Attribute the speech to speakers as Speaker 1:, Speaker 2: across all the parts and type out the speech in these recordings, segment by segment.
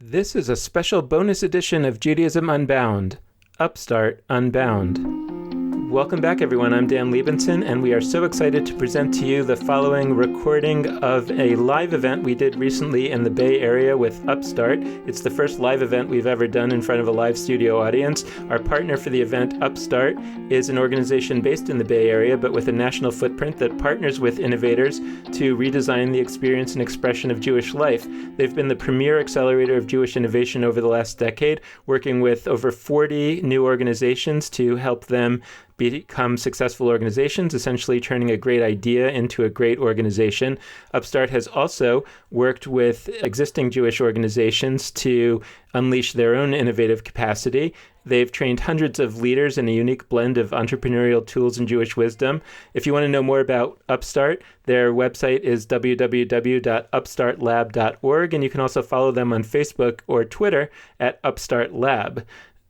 Speaker 1: This is a special bonus edition of Judaism Unbound, UpStart Unbound. Welcome back, everyone. I'm Dan Liebenson, and we are so excited to present to you the following recording of a live event we did recently in the Bay Area with UpStart. It's the first live event we've ever done in front of a live studio audience. Our partner for the event, UpStart, is an organization based in the Bay Area, but with a national footprint that partners with innovators to redesign the experience and expression of Jewish life. They've been the premier accelerator of Jewish innovation over the last decade, working with over 40 new organizations to help them become successful organizations, essentially turning a great idea into a great organization. UpStart has also worked with existing Jewish organizations to unleash their own innovative capacity. They've trained hundreds of leaders in a unique blend of entrepreneurial tools and Jewish wisdom. If you want to know more about UpStart, their website is www.upstartlab.org, and you can also follow them on Facebook or Twitter at UpStart Lab.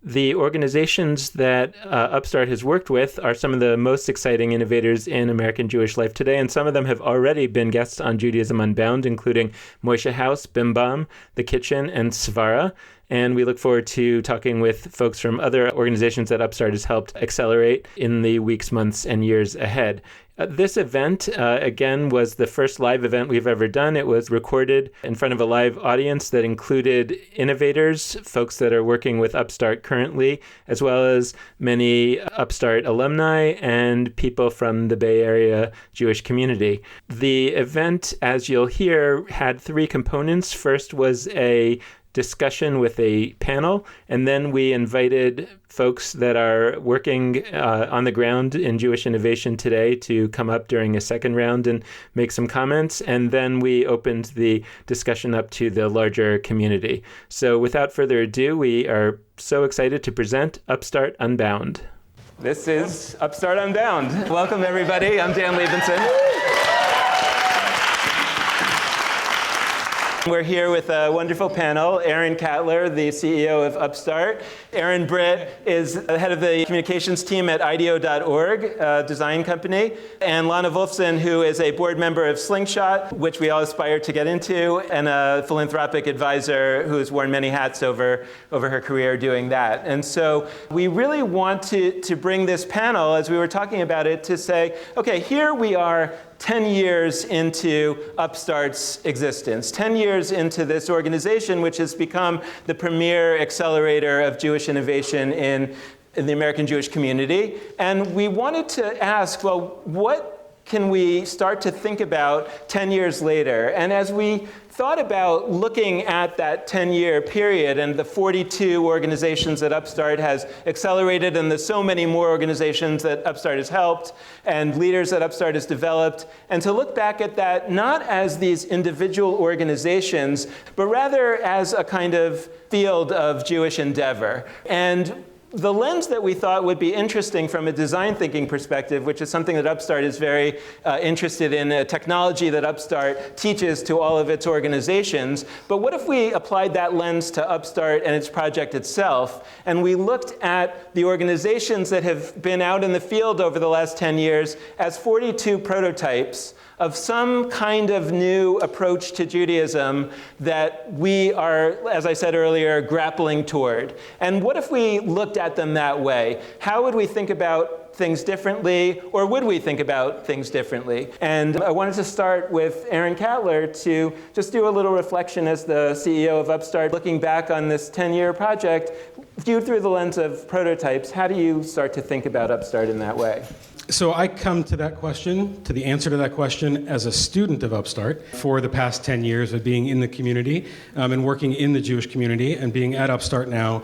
Speaker 1: The organizations that UpStart has worked with are some of the most exciting innovators in American Jewish life today, and some of them have already been guests on Judaism Unbound, including Moshe House, Bimbam, The Kitchen, and Svara. And we look forward to talking with folks from other organizations that UpStart has helped accelerate in the weeks, months, and years ahead. This event, again, was the first live event we've ever done. It was recorded in front of a live audience that included innovators, folks that are working with UpStart currently, as well as many UpStart alumni and people from the Bay Area Jewish community. The event, as you'll hear, had three components. First was a discussion with a panel, and then we invited folks that are working on the ground in Jewish innovation today to come up during a second round and make some comments, and then we opened the discussion up to the larger community. So without further ado, we are so excited to present UpStart Unbound. This is UpStart Unbound. Welcome, everybody. I'm Dan Liebenson. We're here with a wonderful panel. Aaron Katler, the CEO of UpStart. Aaron Britt is the head of the communications team at IDEO.org, a design company. And Lana Wolfson, who is a board member of Slingshot, which we all aspire to get into, and a philanthropic advisor who has worn many hats over her career doing that. And so we really want to bring this panel, as we were talking about it, to say, okay, here we are 10 years into UpStart's existence, 10 years into this organization, which has become the premier accelerator of Jewish innovation in the American Jewish community. And we wanted to ask, well, what can we start to think about 10 years later? And as we thought about looking at that 10-year period and the 42 organizations that UpStart has accelerated, and the so many more organizations that UpStart has helped and leaders that UpStart has developed, and to look back at that not as these individual organizations, but rather as a kind of field of Jewish endeavor. And the lens that we thought would be interesting from a design thinking perspective, which is something that UpStart is very interested in, a technology that UpStart teaches to all of its organizations. But what if we applied that lens to UpStart and its project itself, and we looked at the organizations that have been out in the field over the last 10 years as 42 prototypes of some kind of new approach to Judaism that we are, as I said earlier, grappling toward. And what if we looked at them that way? How would we think about things differently, or would we think about things differently? And I wanted to start with Aaron Katler to just do a little reflection as the CEO of UpStart, looking back on this 10-year project, viewed through the lens of prototypes. How do you start to think about UpStart in that way?
Speaker 2: So I come to that question, to the answer to that question, as a student of UpStart for the past 10 years of being in the community and working in the Jewish community, and being at UpStart now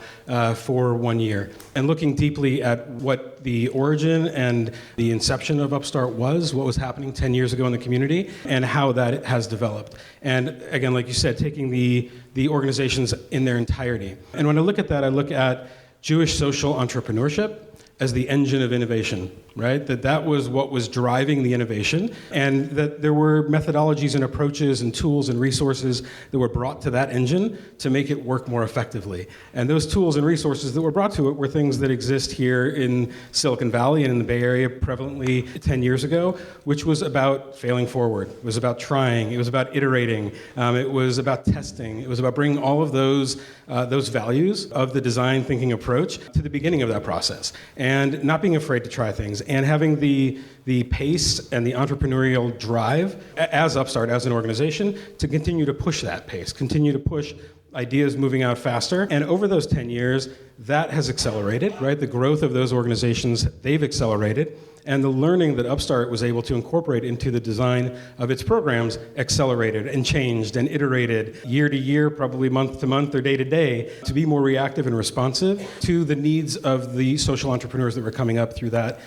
Speaker 2: for 1 year. And looking deeply at what the origin and the inception of UpStart was, what was happening 10 years ago in the community, and how that has developed. And again, like you said, taking the organizations in their entirety. And when I look at that, I look at Jewish social entrepreneurship, as the engine of innovation, right? That was what was driving the innovation, and that there were methodologies and approaches and tools and resources that were brought to that engine to make it work more effectively. And those tools and resources that were brought to it were things that exist here in Silicon Valley and in the Bay Area prevalently 10 years ago, which was about failing forward. It was about trying. It was about iterating. It was about testing. It was about bringing all of those values of the design thinking approach to the beginning of that process, and not being afraid to try things, and having the pace and the entrepreneurial drive as UpStart, as an organization, to continue to push that pace, continue to push ideas moving out faster. And over those 10 years, that has accelerated, right? The growth of those organizations, they've accelerated. And the learning that UpStart was able to incorporate into the design of its programs accelerated and changed and iterated year to year, probably month to month or day to day, to be more reactive and responsive to the needs of the social entrepreneurs that were coming up through that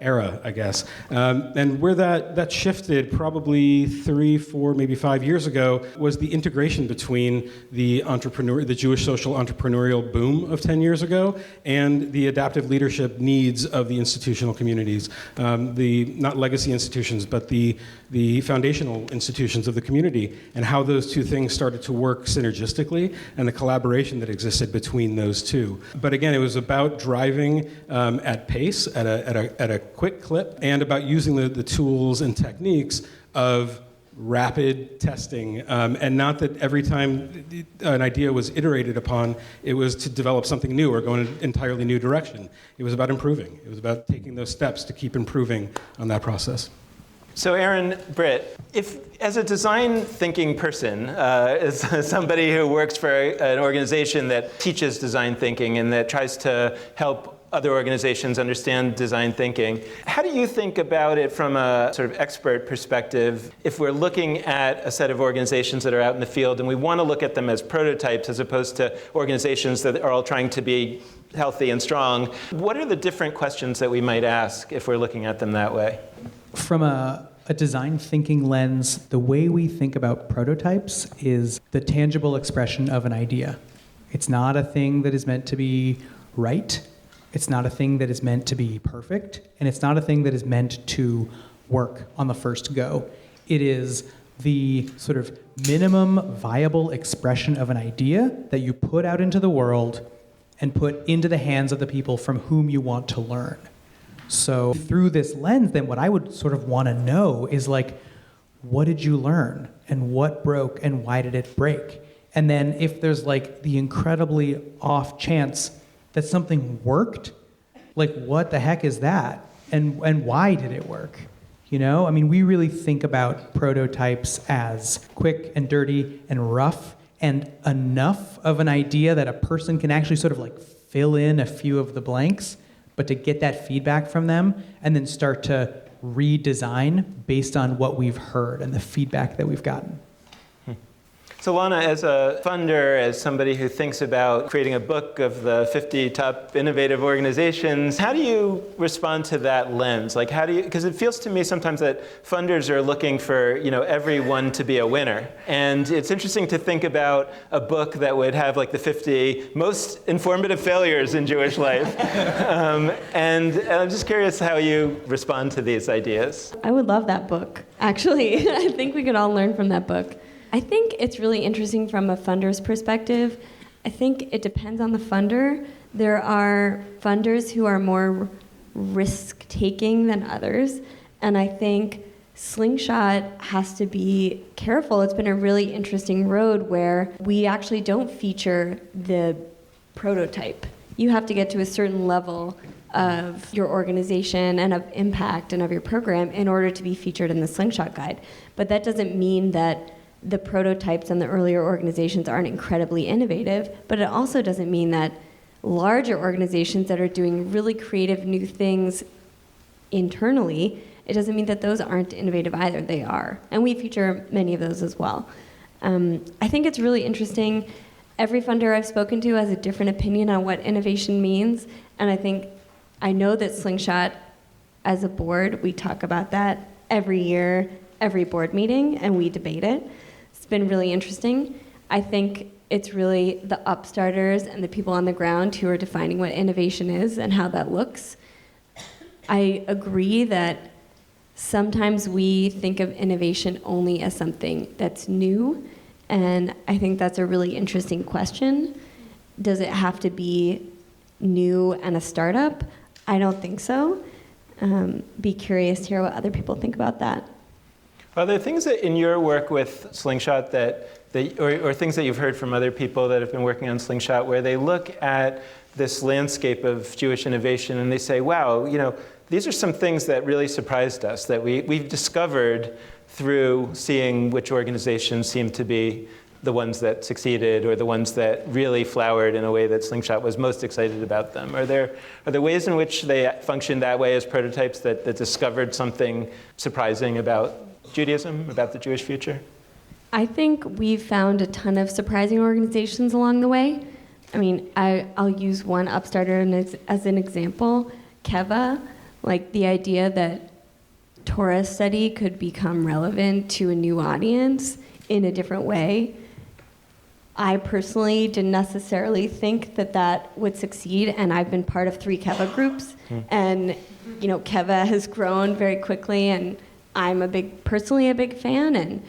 Speaker 2: era, I guess. And where that shifted probably 3, 4, maybe 5 years ago was the integration between the Jewish social entrepreneurial boom of 10 years ago and the adaptive leadership needs of the institutional communities, not legacy institutions, but the foundational institutions of the community, and how those two things started to work synergistically and the collaboration that existed between those two. But again, it was about driving at pace, at a quick clip, and about using the tools and techniques of rapid testing, and not that every time an idea was iterated upon, it was to develop something new or go in an entirely new direction. It was about improving. It was about taking those steps to keep improving on that process.
Speaker 1: So Aaron, Britt, if as a design thinking person, as somebody who works for an organization that teaches design thinking and that tries to help other organizations understand design thinking, how do you think about it from a sort of expert perspective if we're looking at a set of organizations that are out in the field and we want to look at them as prototypes as opposed to organizations that are all trying to be healthy and strong? What are the different questions that we might ask if we're looking at them that way?
Speaker 3: From a design thinking lens, the way we think about prototypes is the tangible expression of an idea. It's not a thing that is meant to be right. It's not a thing that is meant to be perfect, and it's not a thing that is meant to work on the first go. It is the sort of minimum viable expression of an idea that you put out into the world and put into the hands of the people from whom you want to learn. So through this lens, then what I would sort of want to know is like, what did you learn? And what broke and why did it break? And then if there's like the incredibly off chance that something worked, like what the heck is that? And why did it work? You know, I mean, we really think about prototypes as quick and dirty and rough and enough of an idea that a person can actually sort of like fill in a few of the blanks, but to get that feedback from them and then start to redesign based on what we've heard and the feedback that we've gotten.
Speaker 1: So Lana, as a funder, as somebody who thinks about creating a book of the 50 top innovative organizations, how do you respond to that lens? Like, how do you, because it feels to me sometimes that funders are looking for, everyone to be a winner. And it's interesting to think about a book that would have like the 50 most informative failures in Jewish life. And I'm just curious how you respond to these ideas.
Speaker 4: I would love that book, actually. I think we could all learn from that book. I think it's really interesting from a funder's perspective. I think it depends on the funder. There are funders who are more risk-taking than others, and I think Slingshot has to be careful. It's been a really interesting road where we actually don't feature the prototype. You have to get to a certain level of your organization and of impact and of your program in order to be featured in the Slingshot Guide. But that doesn't mean that the prototypes and the earlier organizations aren't incredibly innovative, but it also doesn't mean that larger organizations that are doing really creative new things internally, it doesn't mean that those aren't innovative either. They are. And we feature many of those as well. I think it's really interesting. Every funder I've spoken to has a different opinion on what innovation means, and I know that Slingshot, as a board, we talk about that every year, every board meeting, and we debate it. It's been really interesting. I think it's really the upstarters and the people on the ground who are defining what innovation is and how that looks. I agree that sometimes we think of innovation only as something that's new, and I think that's a really interesting question. Does it have to be new and a startup? I don't think so. Be curious to hear what other people think about that.
Speaker 1: Are there things that in your work with Slingshot or things that you've heard from other people that have been working on Slingshot where they look at this landscape of Jewish innovation and they say, wow, these are some things that really surprised us, that we've discovered through seeing which organizations seem to be the ones that succeeded or the ones that really flowered in a way that Slingshot was most excited about them? Are there ways in which they functioned that way as prototypes that discovered something surprising about Judaism, about the Jewish future?
Speaker 4: I think we've found a ton of surprising organizations along the way. I mean, I'll use one Upstarter as an example, Keva, like the idea that Torah study could become relevant to a new audience in a different way. I personally didn't necessarily think that would succeed, and I've been part of 3 Keva groups, and Keva has grown very quickly, and I'm personally a big fan, and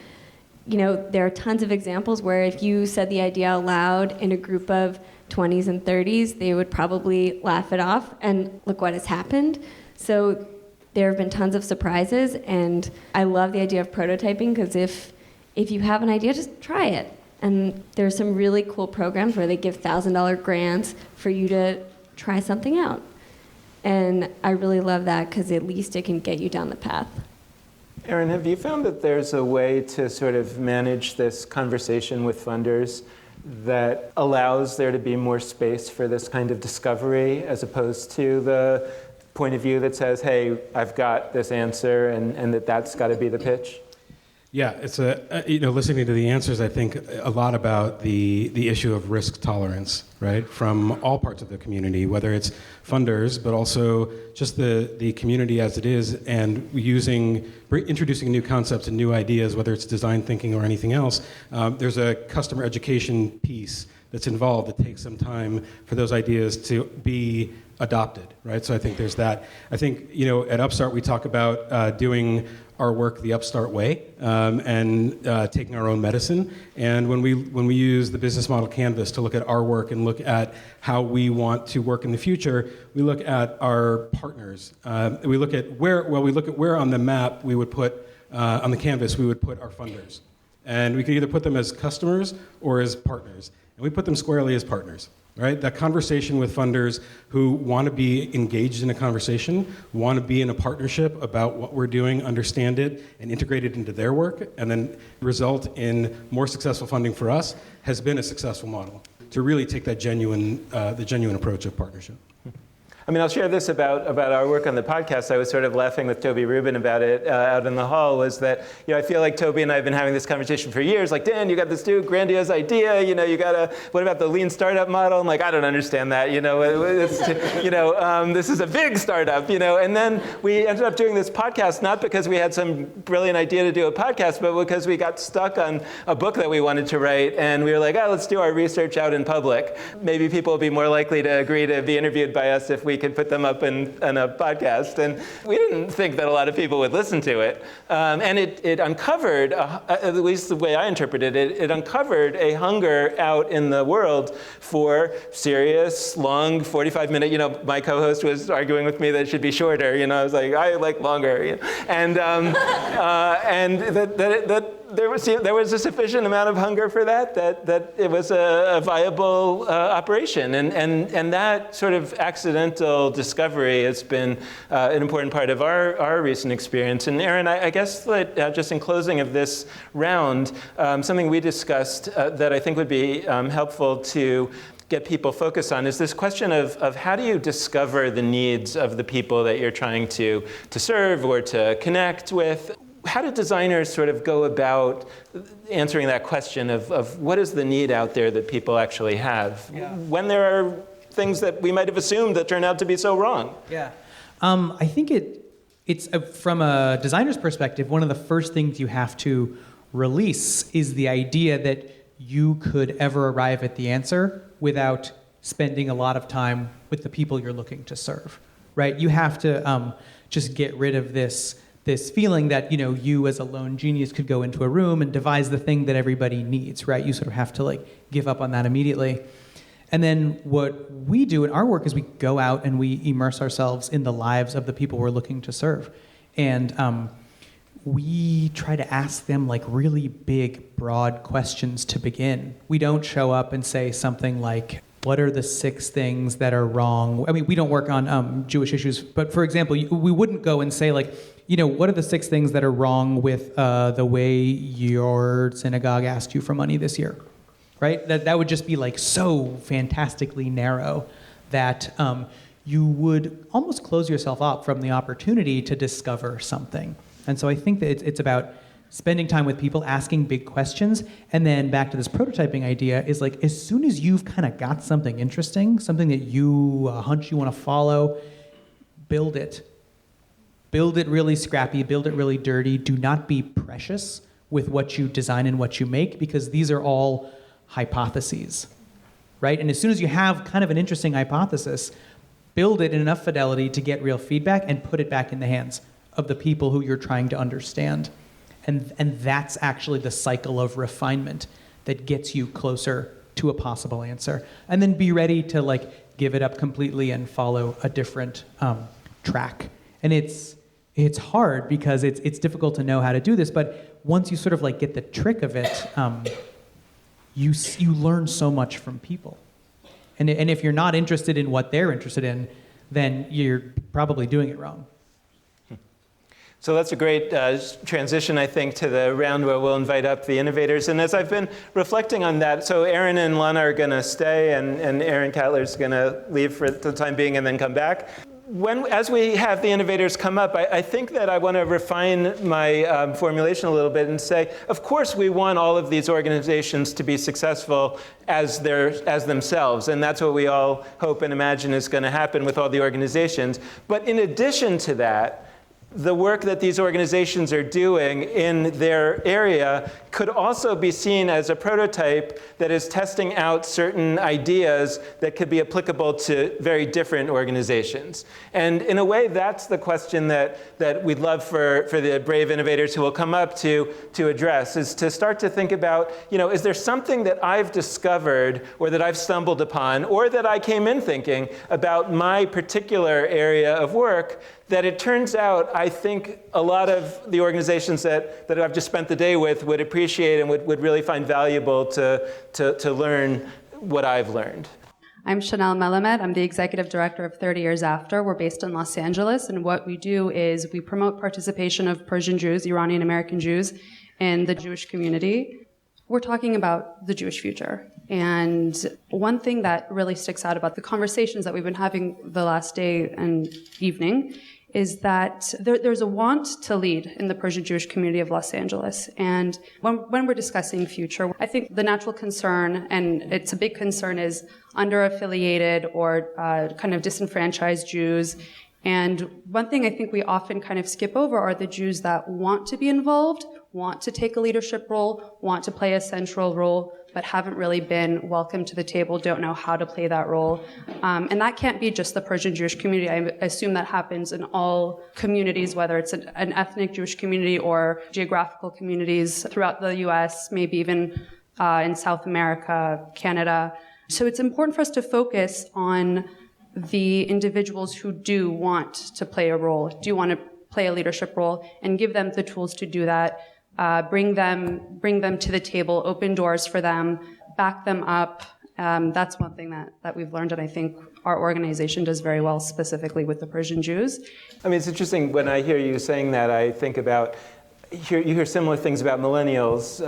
Speaker 4: there are tons of examples where if you said the idea out loud in a group of 20s and 30s, they would probably laugh it off, and look what has happened. So there have been tons of surprises, and I love the idea of prototyping, because if you have an idea, just try it. And there's some really cool programs where they give $1,000 grants for you to try something out. And I really love that, because at least it can get you down the path.
Speaker 1: Aaron, have you found that there's a way to sort of manage this conversation with funders that allows there to be more space for this kind of discovery, as opposed to the point of view that says, hey, I've got this answer, and that's got to be the pitch?
Speaker 2: Yeah, it's listening to the answers, I think a lot about the issue of risk tolerance, right? From all parts of the community, whether it's funders, but also just the community as it is, and introducing new concepts and new ideas, whether it's design thinking or anything else. There's a customer education piece that's involved. It takes some time for those ideas to be adopted, right? So I think there's that. I think, at UpStart we talk about doing our work the UpStart way, and taking our own medicine. And when we use the business model canvas to look at our work and look at how we want to work in the future, we look at our partners. We look at where on the map we would put on the canvas we would put our funders, and we could either put them as customers or as partners, and we put them squarely as partners. Right? That conversation with funders who want to be engaged in a conversation, want to be in a partnership about what we're doing, understand it, and integrate it into their work, and then result in more successful funding for us, has been a successful model to really take that genuine approach of partnership.
Speaker 1: I mean, I'll share this about our work on the podcast. I was sort of laughing with Toby Rubin about it out in the hall, was that, I feel like Toby and I have been having this conversation for years, like, Dan, you got this new grandiose idea, what about the lean startup model? I'm like, I don't understand that, this is a big startup, and then we ended up doing this podcast, not because we had some brilliant idea to do a podcast, but because we got stuck on a book that we wanted to write, and we were like, let's do our research out in public. Maybe people will be more likely to agree to be interviewed by us if we could put them up in a podcast. And we didn't think that a lot of people would listen to it. And it uncovered, at least the way I interpreted it, it uncovered a hunger out in the world for serious, long, 45-minute, my co-host was arguing with me that it should be shorter. I was like, I like longer. And that there was a sufficient amount of hunger for that it was a viable operation. And that sort of accidental discovery has been an important part of our recent experience. And Aaron, I guess that just in closing of this round, something we discussed that I think would be helpful to get people focused on is this question of how do you discover the needs of the people that you're trying to serve or to connect with? How do designers sort of go about answering that question of what is the need out there that people actually have when there are things that we might have assumed that turn out to be so wrong?
Speaker 3: Yeah. I think it's from a designer's perspective, one of the first things you have to release is the idea that you could ever arrive at the answer without spending a lot of time with the people you're looking to serve, right? You have to just get rid of this feeling that, you as a lone genius could go into a room and devise the thing that everybody needs, right? You sort of have to give up on that immediately. And then what we do in our work is we go out and we immerse ourselves in the lives of the people we're looking to serve. And we try to ask them really big, broad questions to begin. We don't show up and say something like, what are the 6 things that are wrong? I mean, we don't work on Jewish issues, but for example, we wouldn't go and say what are the 6 things that are wrong with the way your synagogue asked you for money this year, right? That would just be so fantastically narrow that you would almost close yourself up from the opportunity to discover something. And so I think that it's about spending time with people, asking big questions, and then back to this prototyping idea is as soon as you've kind of got something interesting, something that a hunch you want to follow, build it. Build it really scrappy, build it really dirty. Do not be precious with what you design and what you make, because these are all hypotheses, right? And as soon as you have kind of an interesting hypothesis, build it in enough fidelity to get real feedback and put it back in the hands of the people who you're trying to understand. And that's actually the cycle of refinement that gets you closer to a possible answer. And then be ready to give it up completely and follow a different track. And it's hard because it's difficult to know how to do this, but once you sort of get the trick of it, you learn so much from people. And if you're not interested in what they're interested in, then you're probably doing it wrong.
Speaker 1: So that's a great transition, I think, to the round where we'll invite up the innovators. And as I've been reflecting on that, so Aaron and Lana are going to stay, and Aaron Catler's going to leave for the time being and then come back. As we have the innovators come up, I think that I want to refine my formulation a little bit and say, of course, we want all of these organizations to be successful as themselves, and that's what we all hope and imagine is going to happen with all the organizations. But in addition to that, the work that these organizations are doing in their area could also be seen as a prototype that is testing out certain ideas that could be applicable to very different organizations. And in a way, that's the question that we'd love for the brave innovators who will come up to address, is to start to think about, is there something that I've discovered or that I've stumbled upon or that I came in thinking about my particular area of work that it turns out I think a lot of the organizations that I've just spent the day with would appreciate and would really find valuable to learn what I've learned.
Speaker 5: I'm Chanel Melamed. I'm the executive director of 30 Years After. We're based in Los Angeles, and what we do is we promote participation of Persian Jews, Iranian American Jews, in the Jewish community. We're talking about the Jewish future. And one thing that really sticks out about the conversations that we've been having the last day and evening is that there's a want to lead in the Persian Jewish community of Los Angeles. And when we're discussing future, I think the natural concern, and it's a big concern, is under-affiliated or kind of disenfranchised Jews. And one thing I think we often kind of skip over are the Jews that want to be involved, want to take a leadership role, want to play a central role, but haven't really been welcomed to the table, don't know how to play that role. And that can't be just the Persian Jewish community. I assume that happens in all communities, whether it's an ethnic Jewish community or geographical communities throughout the US, maybe even in South America, Canada. So it's important for us to focus on the individuals who do want to play a role, do want to play a leadership role, and give them the tools to do that. Bring them to the table, open doors for them, back them up. That's one thing that we've learned, and I think our organization does very well, specifically with the Persian Jews.
Speaker 1: I mean, it's interesting when I hear you saying that, I think about, you hear similar things about millennials,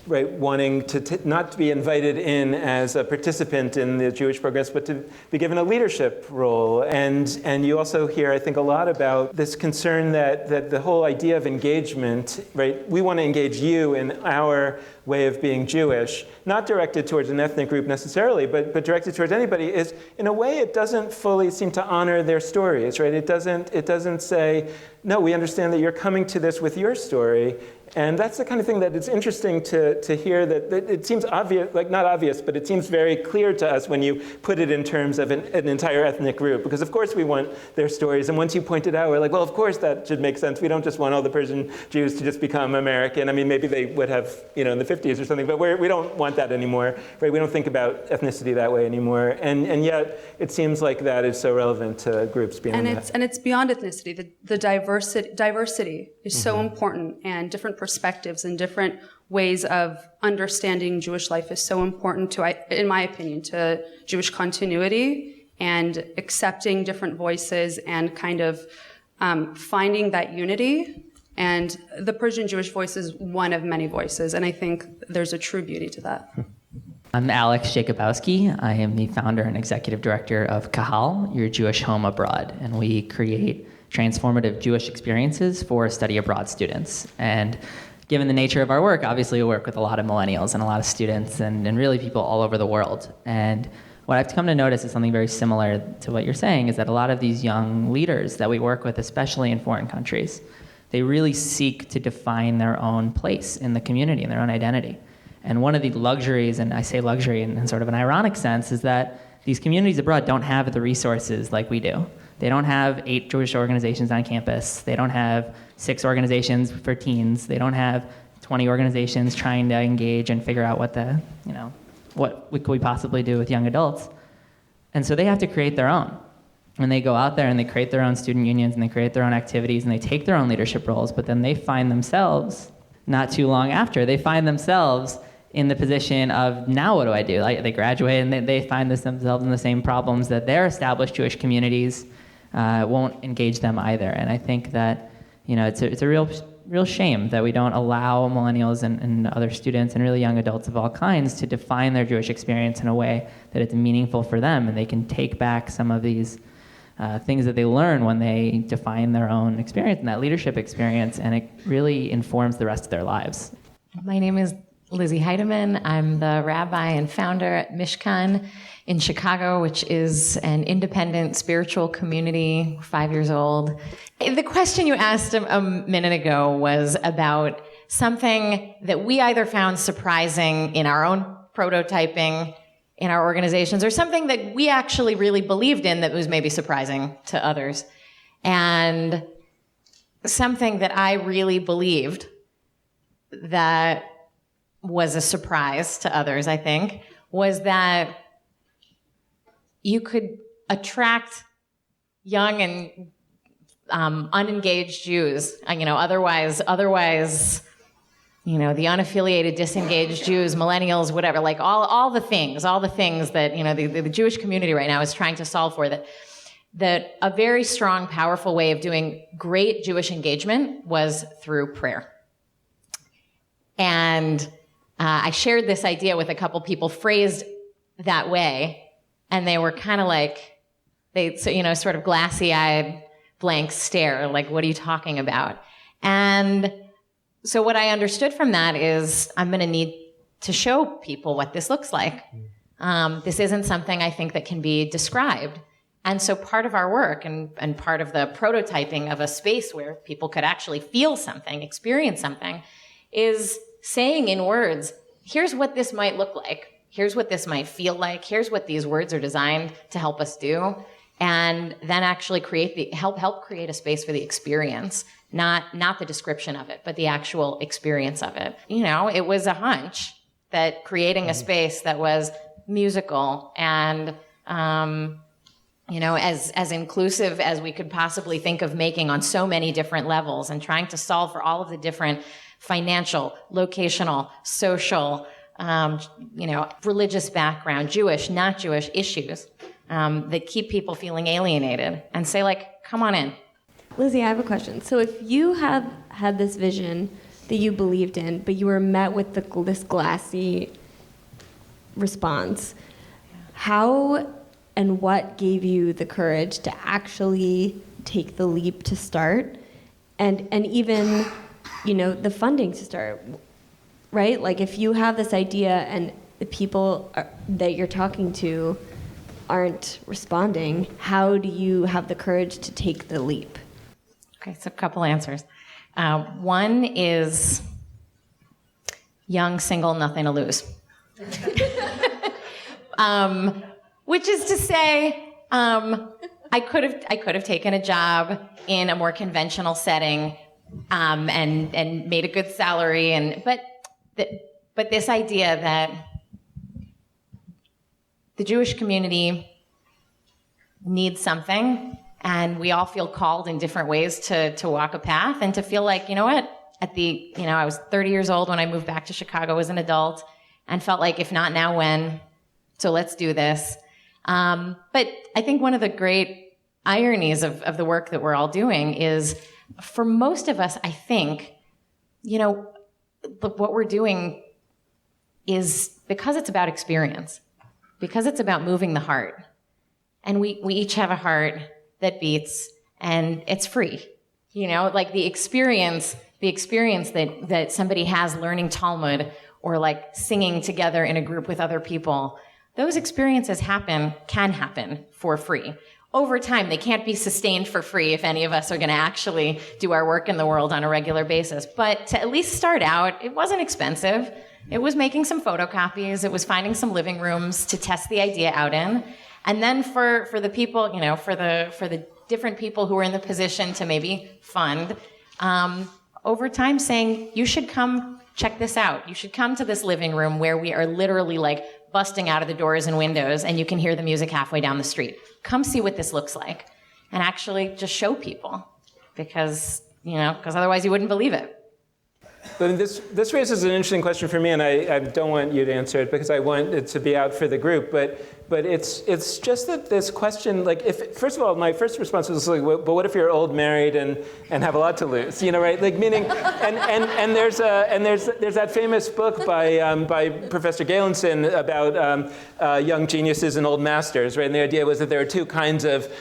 Speaker 1: right, wanting to not to be invited in as a participant in the Jewish progress, but to be given a leadership role. And you also hear, I think, a lot about this concern that the whole idea of engagement, right, we want to engage you in our way of being Jewish, not directed towards an ethnic group necessarily, but directed towards anybody, is, in a way, it doesn't fully seem to honor their stories, right? It doesn't say, no, we understand that you're coming to this with your story, And that's the kind of thing that it's interesting to hear that it seems obvious, like not obvious, but it seems very clear to us when you put it in terms of an entire ethnic group. Because of course we want their stories. And once you point it out, we're like, well, of course that should make sense. We don't just want all the Persian Jews to just become American. I mean, maybe they would have, in the 50s or something, but we don't want that anymore, right? We don't think about ethnicity that way anymore. And yet it seems like that is so relevant to groups beyond that.
Speaker 5: And it's beyond ethnicity. The diversity is so important, and different perspectives and different ways of understanding Jewish life is so important to, in my opinion, to Jewish continuity and accepting different voices and kind of finding that unity. And the Persian Jewish voice is one of many voices, and I think there's a true beauty to that.
Speaker 6: I'm Alex Jacobowski. I am the founder and executive director of Kahal, Your Jewish Home Abroad, and we create transformative Jewish experiences for study abroad students. And given the nature of our work, obviously we work with a lot of millennials and a lot of students and really people all over the world. And what I've come to notice is something very similar to what you're saying, is that a lot of these young leaders that we work with, especially in foreign countries, they really seek to define their own place in the community and their own identity. And one of the luxuries, and I say luxury in sort of an ironic sense, is that these communities abroad don't have the resources like we do. They don't have 8 Jewish organizations on campus. They don't have 6 organizations for teens. They don't have 20 organizations trying to engage and figure out what could we possibly do with young adults. And so they have to create their own. And they go out there and they create their own student unions and they create their own activities and they take their own leadership roles, but then they find themselves, not too long after, they find themselves in the position of, now what do I do? They graduate and they find themselves in the same problems that their established Jewish communities won't engage them either. And I think that it's a real shame that we don't allow millennials and other students and really young adults of all kinds to define their Jewish experience in a way that it's meaningful for them, and they can take back some of these things that they learn when they define their own experience and that leadership experience, and it really informs the rest of their lives.
Speaker 7: My name is Lizzie Heidemann. I'm the rabbi and founder at Mishkan in Chicago, which is an independent spiritual community, 5 years old. The question you asked a minute ago was about something that we either found surprising in our own prototyping in our organizations, or something that we actually really believed in that was maybe surprising to others. And something that I really believed that was a surprise to others, I think, was that you could attract young and unengaged Jews, otherwise, the unaffiliated, disengaged Jews, millennials, whatever, like all the things that, the Jewish community right now is trying to solve for, that a very strong, powerful way of doing great Jewish engagement was through prayer. And I shared this idea with a couple people phrased that way, and they were kind of like, sort of glassy-eyed, blank stare, like, what are you talking about? And so what I understood from that is I'm going to need to show people what this looks like. This isn't something I think that can be described. And so part of our work and part of the prototyping of a space where people could actually feel something, experience something, is saying in words, here's what this might look like. Here's what this might feel like. Here's what these words are designed to help us do. And then actually help create a space for the experience, not the description of it, but the actual experience of it. It was a hunch that creating a space that was musical and, as inclusive as we could possibly think of making on so many different levels, and trying to solve for all of the different financial, locational, social, religious background, Jewish, not Jewish issues that keep people feeling alienated, and say, come on in.
Speaker 4: Lizzie, I have a question. So if you had this vision that you believed in, but you were met with this glassy response, how and what gave you the courage to actually take the leap to start, and even, the funding to start, right? Like, if you have this idea and the people that you're talking to aren't responding, how do you have the courage to take the leap?
Speaker 7: Okay, so a couple answers. One is young, single, nothing to lose. Which is to say, I could have taken a job in a more conventional setting, and made a good salary, but this idea that the Jewish community needs something, and we all feel called in different ways to walk a path, and to feel like, you know what, I was 30 years old when I moved back to Chicago as an adult, and felt like, if not now, when? So let's do this. But I think one of the great ironies of the work that we're all doing is, for most of us, I think, what we're doing is because it's about experience, because it's about moving the heart. And we each have a heart that beats, and it's free. Like the experience that somebody has learning Talmud, or like singing together in a group with other people, those experiences can happen for free. Over time, they can't be sustained for free if any of us are going to actually do our work in the world on a regular basis. But to at least start out, it wasn't expensive. It was making some photocopies. It was finding some living rooms to test the idea out in. And then for the people, for the different people who are in the position to maybe fund, over time saying, you should come check this out. You should come to this living room where we are literally like busting out of the doors and windows, and you can hear the music halfway down the street. Come see what this looks like, and actually just show people, because otherwise you wouldn't believe it.
Speaker 1: But this raises an interesting question for me, and I don't want you to answer it because I want it to be out for the group. But it's just that this question, like, if first of all, my first response was like, but what if you're old, married, and have a lot to lose, right? Like, meaning, and there's that famous book by Professor Galenson about young geniuses and old masters, right? And the idea was that there are two kinds of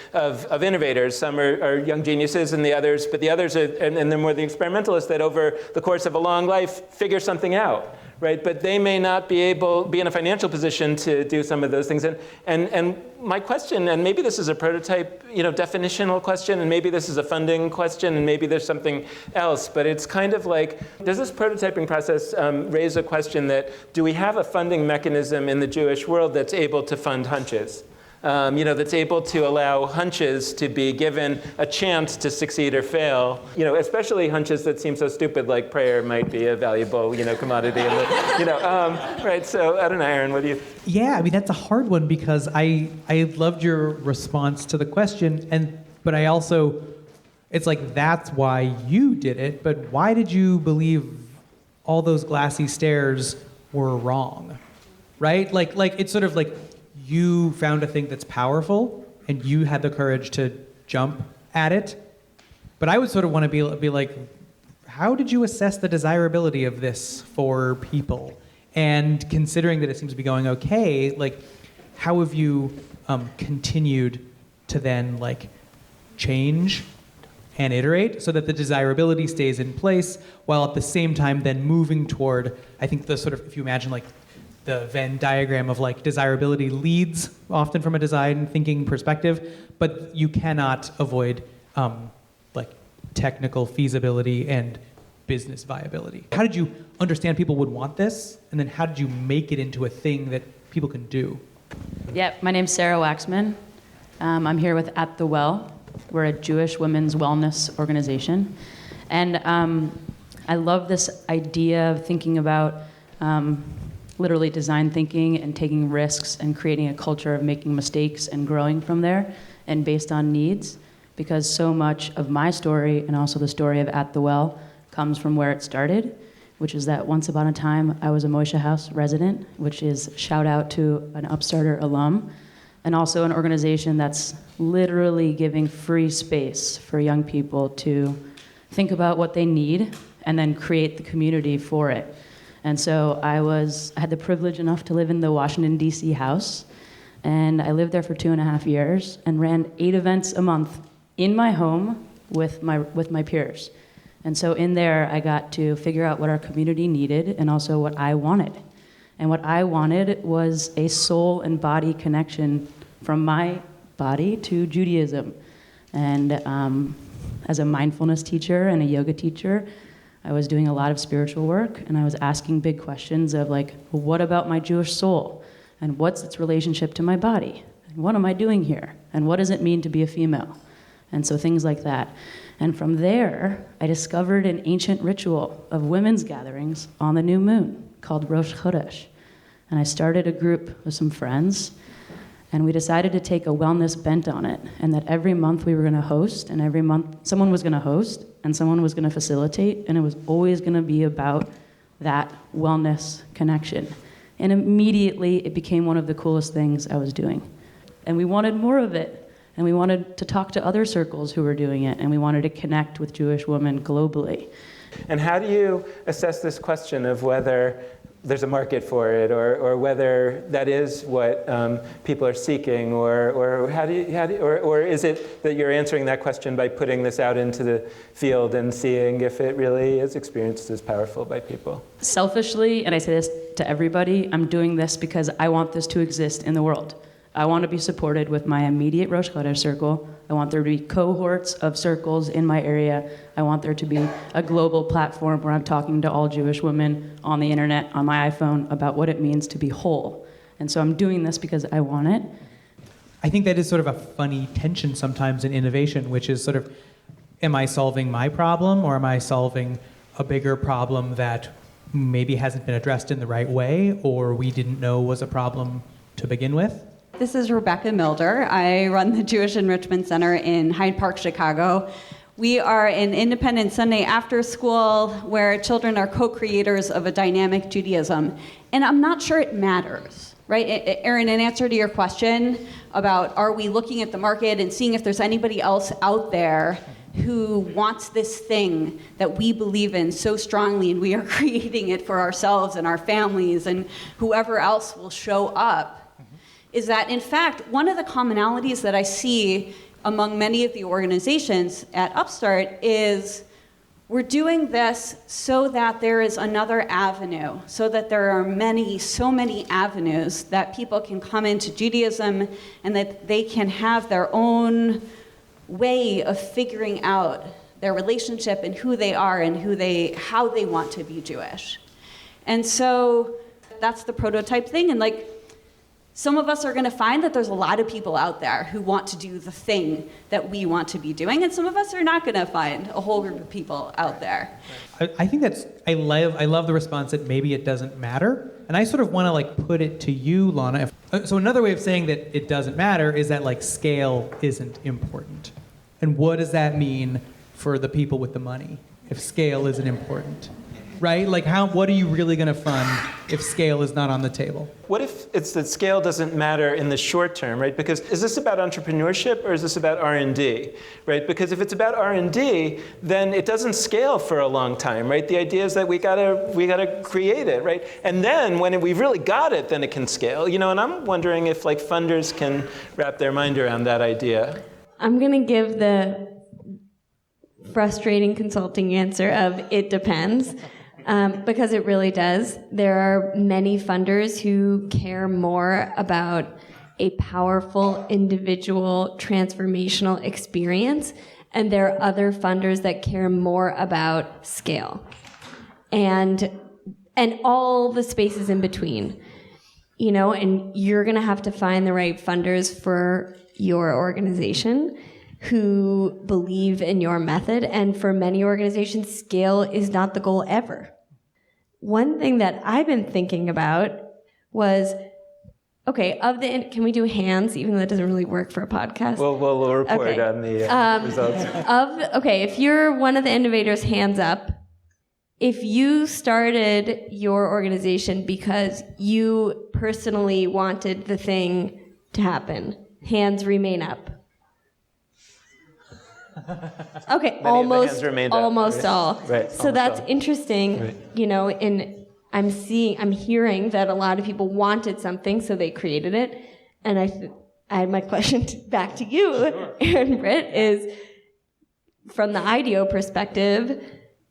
Speaker 1: innovators. Some are young geniuses, and the others are, and they're more the experimentalists that over the course of a long life figure something out. Right, but they may not be in a financial position to do some of those things. And my question, and maybe this is a prototype, definitional question, and maybe this is a funding question, and maybe there's something else. But it's kind of like, does this prototyping process raise a question that, do we have a funding mechanism in the Jewish world that's able to fund hunches? That's able to allow hunches to be given a chance to succeed or fail, especially hunches that seem so stupid, like prayer might be a valuable, commodity. Right, so I don't know, Aaron, what do you think?
Speaker 3: Yeah, that's a hard one, because I loved your response to the question, but I also, it's like, that's why you did it, but why did you believe all those glassy stares were wrong, right? Like it's sort of like, you found a thing that's powerful, and you had the courage to jump at it. But I would sort of want to be like, how did you assess the desirability of this for people? And considering that it seems to be going okay, like, how have you continued to then change and iterate so that the desirability stays in place, while at the same time then moving toward, I think, the sort of, if you imagine the Venn diagram of desirability leads often from a design thinking perspective, but you cannot avoid technical feasibility and business viability. How did you understand people would want this, and then how did you make it into a thing that people can do?
Speaker 8: Yeah, my name's Sarah Waxman. I'm here with At the Well. We're a Jewish women's wellness organization, and I love this idea of thinking about literally design thinking and taking risks and creating a culture of making mistakes and growing from there and based on needs, because so much of my story and also the story of At the Well comes from where it started, which is that once upon a time I was a Moshe House resident, which is shout out to an UpStarter alum, and also an organization that's literally giving free space for young people to think about what they need and then create the community for it. And so I had the privilege enough to live in the Washington, D.C. house, and I lived there for 2.5 years and ran 8 events a month in my home with my peers. And so in there, I got to figure out what our community needed and also what I wanted. And what I wanted was a soul and body connection from my body to Judaism. And as a mindfulness teacher and a yoga teacher, I was doing a lot of spiritual work, and I was asking big questions of like, what about my Jewish soul? And what's its relationship to my body? And what am I doing here? And what does it mean to be a female? And so things like that. And from there, I discovered an ancient ritual of women's gatherings on the new moon called Rosh Chodesh. And I started a group with some friends, and we decided to take a wellness bent on it, and that every month we were going to host, and every month someone was going to host, and someone was going to facilitate, and it was always going to be about that wellness connection. And immediately it became one of the coolest things I was doing. And we wanted more of it. And we wanted to talk to other circles who were doing it, and we wanted to connect with Jewish women globally.
Speaker 1: And how do you assess this question of whether there's a market for it, or whether that is what people are seeking, or is it that you're answering that question by putting this out into the field and seeing if it really is experienced as powerful by people?
Speaker 8: Selfishly, and I say this to everybody, I'm doing this because I want this to exist in the world. I want to be supported with my immediate Rosh Chodesh circle. I want there to be cohorts of circles in my area. I want there to be a global platform where I'm talking to all Jewish women on the internet, on my iPhone, about what it means to be whole. And so I'm doing this because I want it.
Speaker 3: I think that is sort of a funny tension sometimes in innovation, which is sort of, am I solving my problem, or am I solving a bigger problem that maybe hasn't been addressed in the right way, or we didn't know was a problem to begin with?
Speaker 9: This is Rebecca Milder. I run the Jewish Enrichment Center in Hyde Park, Chicago. We are an independent Sunday after school where children are co-creators of a dynamic Judaism. And I'm not sure it matters, right? Aaron, in answer to your question about are we looking at the market and seeing if there's anybody else out there who wants this thing that we believe in so strongly, and we are creating it for ourselves and our families and whoever else will show up, is that, in fact, one of the commonalities that I see among many of the organizations at UpStart is we're doing this so that there is another avenue, so that there are so many avenues that people can come into Judaism and that they can have their own way of figuring out their relationship and who they are and how they want to be Jewish. And so that's the prototype thing. And like, some of us are going to find that there's a lot of people out there who want to do the thing that we want to be doing, and some of us are not going to find a whole group of people out there.
Speaker 3: I think I love the response that maybe it doesn't matter, and I sort of want to like put it to you, Lana. So another way of saying that it doesn't matter is that like scale isn't important, and what does that mean for the people with the money if scale isn't important? Right? Like what are you really going to fund if scale is not on the table?
Speaker 1: What if it's that scale doesn't matter in the short term, right? Because is this about entrepreneurship or is this about R&D, right? Because if it's about R&D, then it doesn't scale for a long time, right? The idea is that we gotta create it, right? And then when we've really got it, then it can scale, you know. And I'm wondering if like funders can wrap their mind around that idea.
Speaker 4: I'm gonna give the frustrating consulting answer of it depends. Because it really does. There are many funders who care more about a powerful, individual, transformational experience, and there are other funders that care more about scale. And all the spaces in between. You know, and you're gonna have to find the right funders for your organization who believe in your method, and for many organizations, scale is not the goal ever. One thing that I've been thinking about was, okay, can we do hands, even though that doesn't really work for a podcast?
Speaker 1: We'll report on the results.
Speaker 4: If you're one of the innovators, hands up. If you started your organization because you personally wanted the thing to happen, hands remain up. Okay, almost all.
Speaker 1: Right.
Speaker 4: So that's interesting, right. You know, and I'm hearing that a lot of people wanted something, so they created it. And my question back to you, sure. Aaron Britt, is from the IDEO perspective,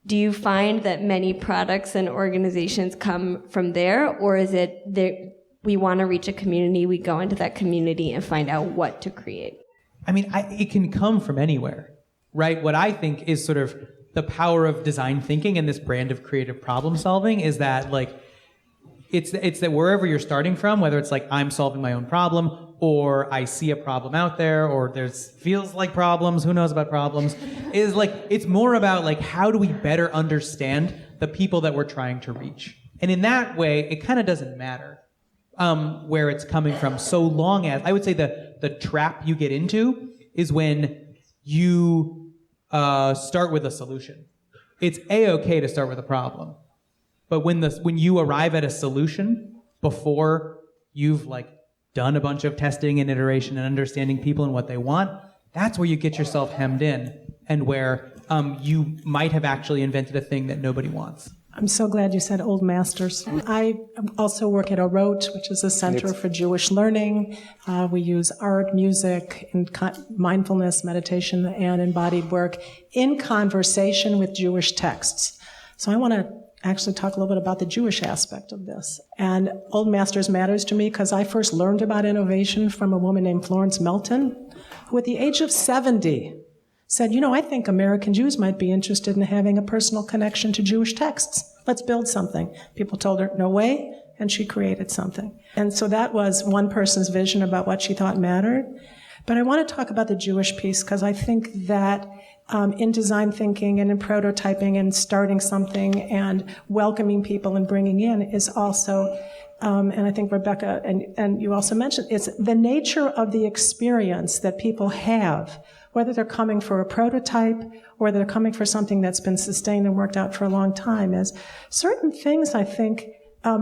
Speaker 4: do you find that many products and organizations come from there, or is it that we want to reach a community, we go into that community and find out what to create?
Speaker 3: I mean, it can come from anywhere, right? What I think is sort of the power of design thinking and this brand of creative problem solving is that like it's that wherever you're starting from, whether it's like I'm solving my own problem or I see a problem out there or there's feels like problems, who knows about problems, is like it's more about like how do we better understand the people that we're trying to reach. And in that way, it kind of doesn't matter where it's coming from, so long as I would say the trap you get into is when you start with a solution. It's a-okay to start with a problem, but when you arrive at a solution before you've like done a bunch of testing and iteration and understanding people and what they want, that's where you get yourself hemmed in and where you might have actually invented a thing that nobody wants.
Speaker 10: I'm so glad you said Old Masters. I also work at Orot, which is a center for Jewish learning. We use art, music, and mindfulness, meditation, and embodied work in conversation with Jewish texts. So I want to actually talk a little bit about the Jewish aspect of this. And Old Masters matters to me because I first learned about innovation from a woman named Florence Melton, who at the age of 70 said, I think American Jews might be interested in having a personal connection to Jewish texts. Let's build something. People told her, no way, and she created something. And so that was one person's vision about what she thought mattered. But I want to talk about the Jewish piece because I think that in design thinking and in prototyping and starting something and welcoming people and bringing in is also, and I think Rebecca and you also mentioned, it's the nature of the experience that people have, whether they're coming for a prototype or they're coming for something that's been sustained and worked out for a long time, is certain things, I think,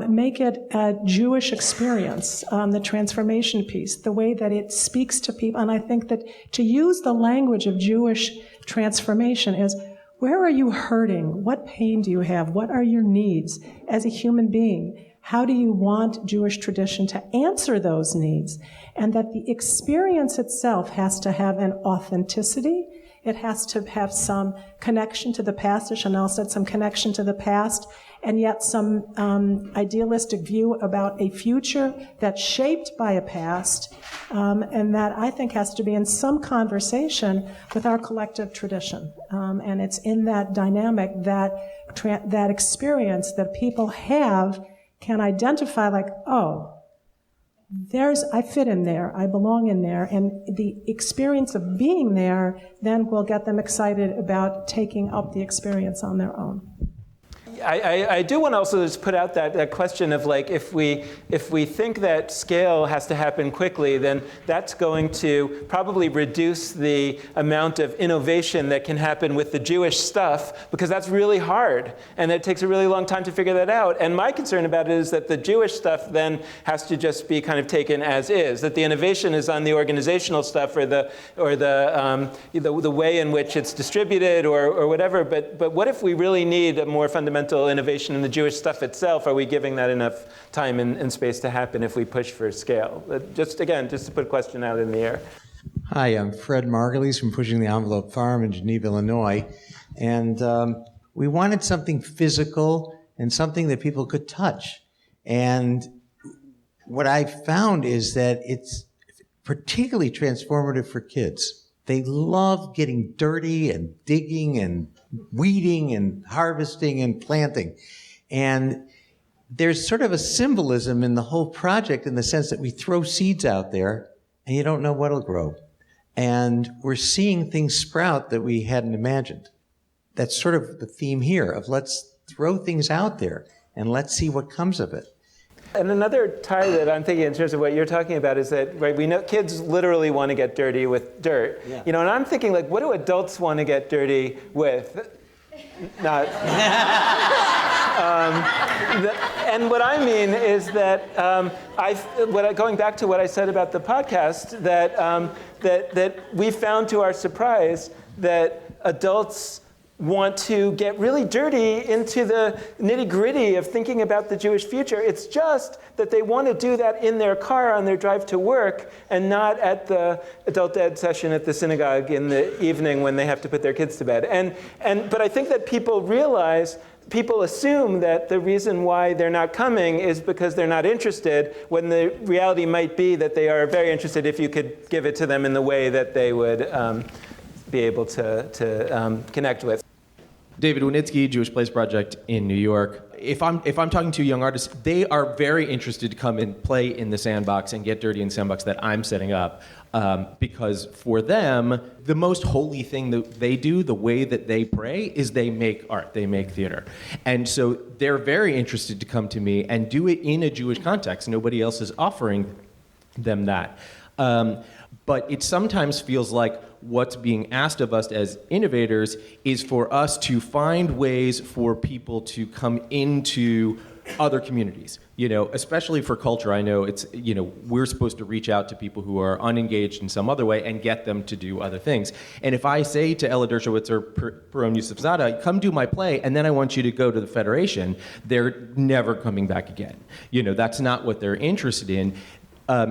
Speaker 10: make it a Jewish experience, the transformation piece, the way that it speaks to people. And I think that to use the language of Jewish transformation is, where are you hurting? What pain do you have? What are your needs as a human being? How do you want Jewish tradition to answer those needs? And that the experience itself has to have an authenticity. It has to have some connection to the past, as Chanel said, some connection to the past, and yet some idealistic view about a future that's shaped by a past, and that I think has to be in some conversation with our collective tradition. And it's in that dynamic that experience that people have can identify like, oh, I fit in there, I belong in there, and the experience of being there then will get them excited about taking up the experience on their own.
Speaker 1: I do want to also just put out that question of like, if we think that scale has to happen quickly, then that's going to probably reduce the amount of innovation that can happen with the Jewish stuff, because that's really hard, and it takes a really long time to figure that out. And my concern about it is that the Jewish stuff then has to just be kind of taken as is, that the innovation is on the organizational stuff or the way in which it's distributed or whatever. But what if we really need a more fundamental innovation in the Jewish stuff itself? Are we giving that enough time and space to happen if we push for scale? Just to put a question out in the air.
Speaker 11: Hi, I'm Fred Margulies from Pushing the Envelope Farm in Geneva, Illinois. And we wanted something physical and something that people could touch. And what I found is that it's particularly transformative for kids. They love getting dirty and digging and weeding and harvesting and planting. And there's sort of a symbolism in the whole project in the sense that we throw seeds out there and you don't know what'll grow. And we're seeing things sprout that we hadn't imagined. That's sort of the theme here of let's throw things out there and let's see what comes of it.
Speaker 1: And another tie that I'm thinking in terms of what you're talking about is that, right, we know kids literally want to get dirty with dirt. Yeah. And I'm thinking, like, what do adults want to get dirty with? Not. And what I mean is that going back to what I said about the podcast, that we found to our surprise that adults want to get really dirty into the nitty-gritty of thinking about the Jewish future. It's just that they want to do that in their car on their drive to work and not at the adult ed session at the synagogue in the evening when they have to put their kids to bed. But I think that people assume that the reason why they're not coming is because they're not interested, when the reality might be that they are very interested if you could give it to them in the way that they would be able to connect with.
Speaker 12: David Winitsky, Jewish Place Project in New York. If I'm talking to young artists, they are very interested to come and play in the sandbox and get dirty in the sandbox that I'm setting up, because for them, the most holy thing that they do, the way that they pray, is they make art, they make theater. And so they're very interested to come to me and do it in a Jewish context. Nobody else is offering them that. But it sometimes feels like what's being asked of us as innovators is for us to find ways for people to come into other communities, especially for culture. I know it's, we're supposed to reach out to people who are unengaged in some other way and get them to do other things. And if I say to Ella Dershowitz or Peron Yusufzada, come do my play, and then I want you to go to the Federation, they're never coming back again. That's not what they're interested in.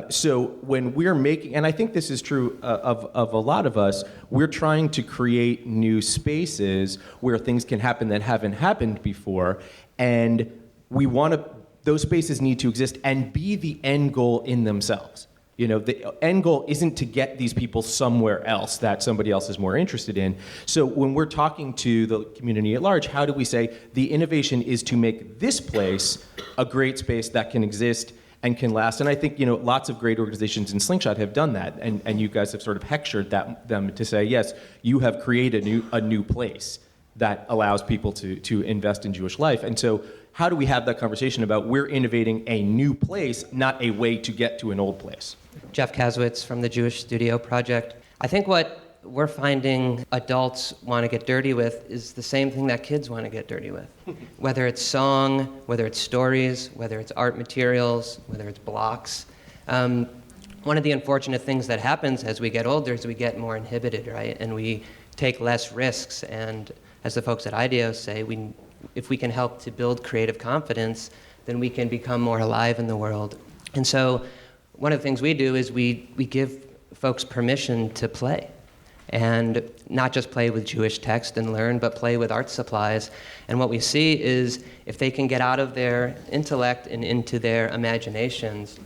Speaker 12: So when we're making, and I think this is true of a lot of us, we're trying to create new spaces where things can happen that haven't happened before, and those spaces need to exist and be the end goal in themselves. The end goal isn't to get these people somewhere else that somebody else is more interested in. So when we're talking to the community at large, how do we say the innovation is to make this place a great space that can exist and can last? And I think, lots of great organizations in Slingshot have done that, and you guys have sort of hectored them to say, yes, you have created a new place that allows people to invest in Jewish life. And so how do we have that conversation about we're innovating a new place, not a way to get to an old place?
Speaker 13: Jeff Kasowitz from the Jewish Studio Project. I think what we're finding adults want to get dirty with is the same thing that kids want to get dirty with. Whether it's song, whether it's stories, whether it's art materials, whether it's blocks. One of the unfortunate things that happens as we get older is we get more inhibited, right? And we take less risks. And as the folks at IDEO say, if we can help to build creative confidence, then we can become more alive in the world. And so one of the things we do is we give folks permission to play. And not just play with Jewish text and learn, but play with art supplies. And what we see is if they can get out of their intellect and into their imaginations,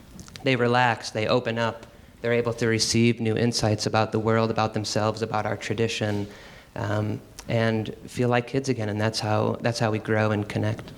Speaker 13: they relax, they open up, they're able to receive new insights about the world, about themselves, about our tradition, and feel like kids again. And that's how we grow and connect.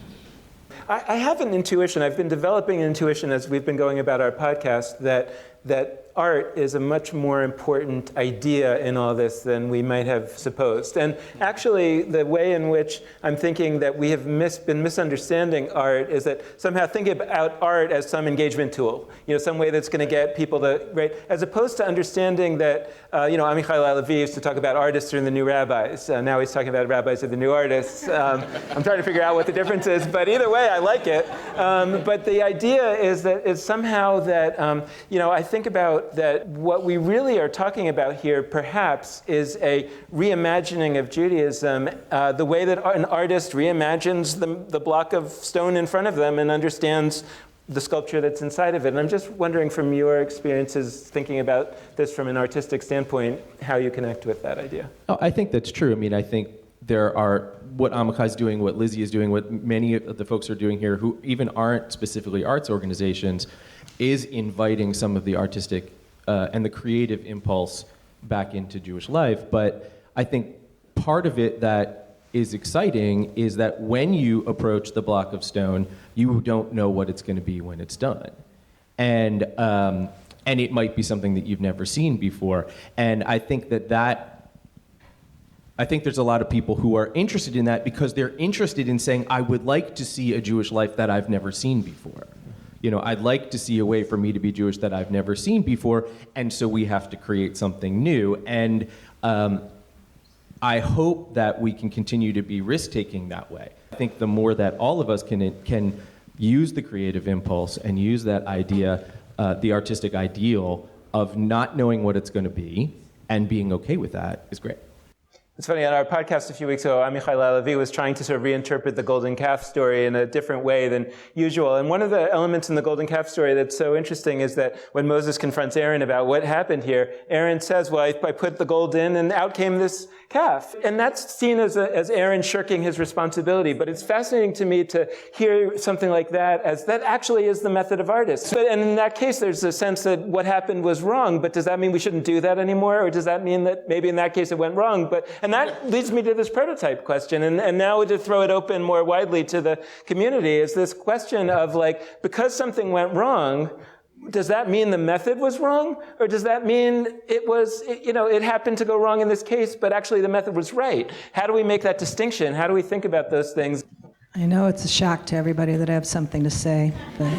Speaker 1: I have an intuition. I've been developing an intuition as we've been going about our podcast that art is a much more important idea in all this than we might have supposed. And actually, the way in which I'm thinking that we have been misunderstanding art is that somehow thinking about art as some engagement tool, some way that's going to get people to, right, as opposed to understanding that, Amichai Lau-Lavie used to talk about artists are the new rabbis. Now he's talking about rabbis are the new artists. I'm trying to figure out what the difference is, but either way, I like it. But the idea is that it's somehow that, I think about that what we really are talking about here perhaps is a reimagining of Judaism, the way that an artist reimagines the block of stone in front of them and understands the sculpture that's inside of it. And I'm just wondering from your experiences thinking about this from an artistic standpoint, how you connect with that idea.
Speaker 12: Oh, I think that's true. I think there are what Amichai is doing, what Lizzie is doing, what many of the folks are doing here who even aren't specifically arts organizations, is inviting some of the artistic and the creative impulse back into Jewish life. But I think part of it that is exciting is that when you approach the block of stone, you don't know what it's going to be when it's done. And it might be something that you've never seen before. And I think I think there's a lot of people who are interested in that because they're interested in saying, I would like to see a Jewish life that I've never seen before. I'd like to see a way for me to be Jewish that I've never seen before, and so we have to create something new. And I hope that we can continue to be risk-taking that way. I think the more that all of us can use the creative impulse and use that idea, the artistic ideal of not knowing what it's going to be and being okay with that is great.
Speaker 1: It's funny, on our podcast a few weeks ago, Amichai Lau-Lavie was trying to sort of reinterpret the golden calf story in a different way than usual. And one of the elements in the golden calf story that's so interesting is that when Moses confronts Aaron about what happened here, Aaron says, well, I put the gold in and out came this calf. And that's seen as Aaron shirking his responsibility. But it's fascinating to me to hear something like that as that actually is the method of artists. And in that case, there's a sense that what happened was wrong. But does that mean we shouldn't do that anymore? Or does that mean that maybe in that case it went wrong? And that leads me to this prototype question. And now to throw it open more widely to the community is this question of like, because something went wrong, does that mean the method was wrong? Or does that mean it happened to go wrong in this case, but actually the method was right? How do we make that distinction? How do we think about those things?
Speaker 14: I know it's a shock to everybody that I have something to say, but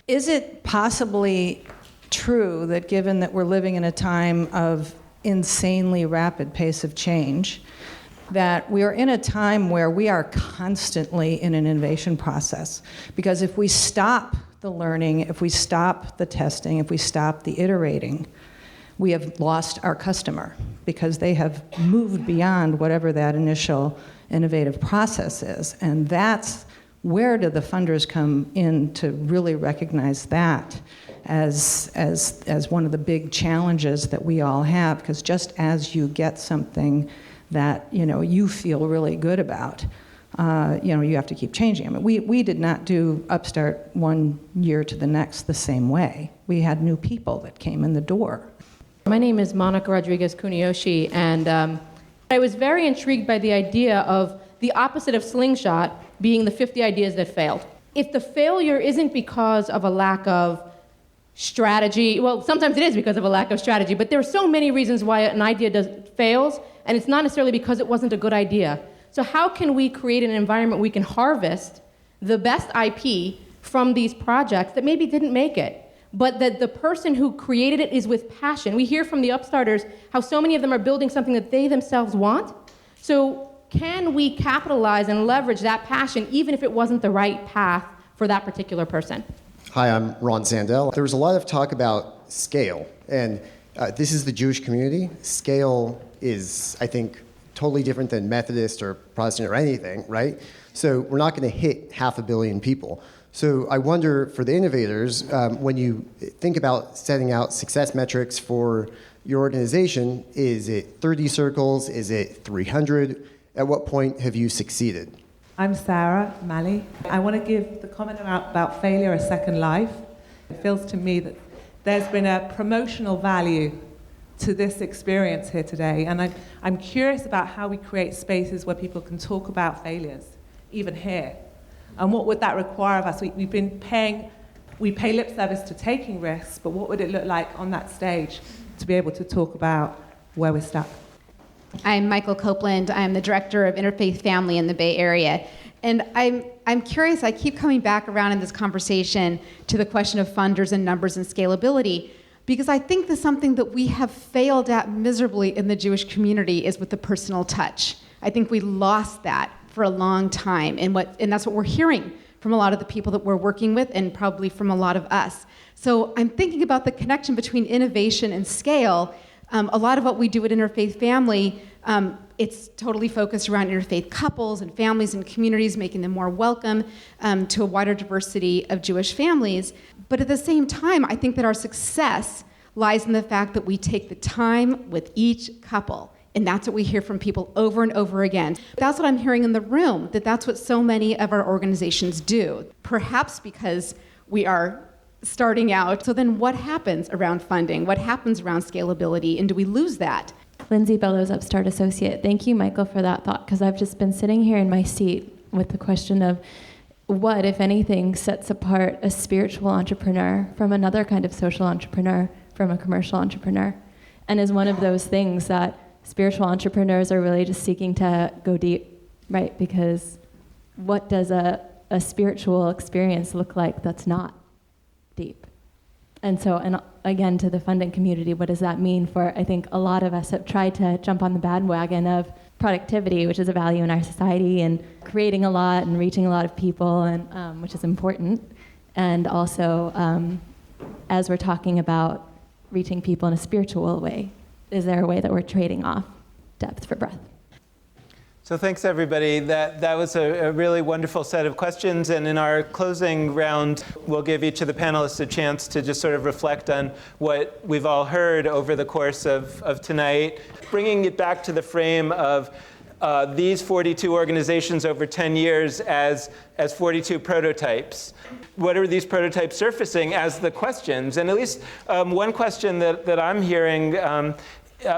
Speaker 14: is it possibly true that given that we're living in a time of insanely rapid pace of change, that we are in a time where we are constantly in an innovation process? Because if we stop the learning, if we stop the testing, if we stop the iterating, we have lost our customer because they have moved beyond whatever that initial innovative process is. And that's where do the funders come in to really recognize that as one of the big challenges that we all have? Because just as you get something that you feel really good about, you have to keep changing. I mean, we did not do UpStart 1 year to the next the same way. We had new people that came in the door.
Speaker 15: My name is Monica Rodriguez Kuniyoshi, and I was very intrigued by the idea of the opposite of slingshot being the 50 ideas that failed. If the failure isn't because of a lack of strategy, well, sometimes it is because of a lack of strategy, but there are so many reasons why an idea fails, and it's not necessarily because it wasn't a good idea. So how can we create an environment we can harvest the best IP from these projects that maybe didn't make it, but that the person who created it is with passion? We hear from the Upstarters how so many of them are building something that they themselves want. So can we capitalize and leverage that passion even if it wasn't the right path for that particular person?
Speaker 16: Hi, I'm Ron Sandell. There was a lot of talk about scale, and this is the Jewish community. Scale is, I think, totally different than Methodist or Protestant or anything, right? So we're not going to hit 500 million people. So I wonder, for the innovators, when you think about setting out success metrics for your organization, is it 30 circles? Is it 300? At what point have you succeeded?
Speaker 17: I'm Sarah Malley. I want to give the comment about failure a second life. It feels to me that there's been a promotional value to this experience here today, and I'm curious about how we create spaces where people can talk about failures, even here. And what would that require of us? We pay lip service to taking risks, but what would it look like on that stage to be able to talk about where we're stuck?
Speaker 18: I'm Michael Copeland. I'm the director of Interfaith Family in the Bay Area. And I'm curious, I keep coming back around in this conversation to the question of funders and numbers and scalability, because I think that something that we have failed at miserably in the Jewish community is with the personal touch. I think we lost that for a long time, and that's what we're hearing from a lot of the people that we're working with, and probably from a lot of us. So I'm thinking about the connection between innovation and scale. A lot of what we do at Interfaith Family, it's totally focused around interfaith couples and families and communities, making them more welcome to a wider diversity of Jewish families. But at the same time, I think that our success lies in the fact that we take the time with each couple. And that's what we hear from people over and over again. That's what I'm hearing in the room, that's what so many of our organizations do. Perhaps because we are starting out. So then what happens around funding? What happens around scalability? And do we lose that?
Speaker 4: Lindsay Bellows, UpStart Associate. Thank you, Michael, for that thought, because I've just been sitting here in my seat with the question of what, if anything, sets apart a spiritual entrepreneur from another kind of social entrepreneur, from a commercial entrepreneur, and is one of those things that spiritual entrepreneurs are really just seeking to go deep, right? Because what does a spiritual experience look like that's not deep? And so, and again, to the funding community, what does that mean for, I think a lot of us have tried to jump on the bandwagon of productivity, which is a value in our society, and creating a lot and reaching a lot of people, and which is important. And also, as we're talking about reaching people in a spiritual way, is there a way that we're trading off depth for breadth?
Speaker 1: So thanks, everybody. That was a really wonderful set of questions. And in our closing round, we'll give each of the panelists a chance to just sort of reflect on what we've all heard over the course of tonight, bringing it back to the frame of these 42 organizations over 10 years as 42 prototypes. What are these prototypes surfacing as the questions? And at least one question that I'm hearing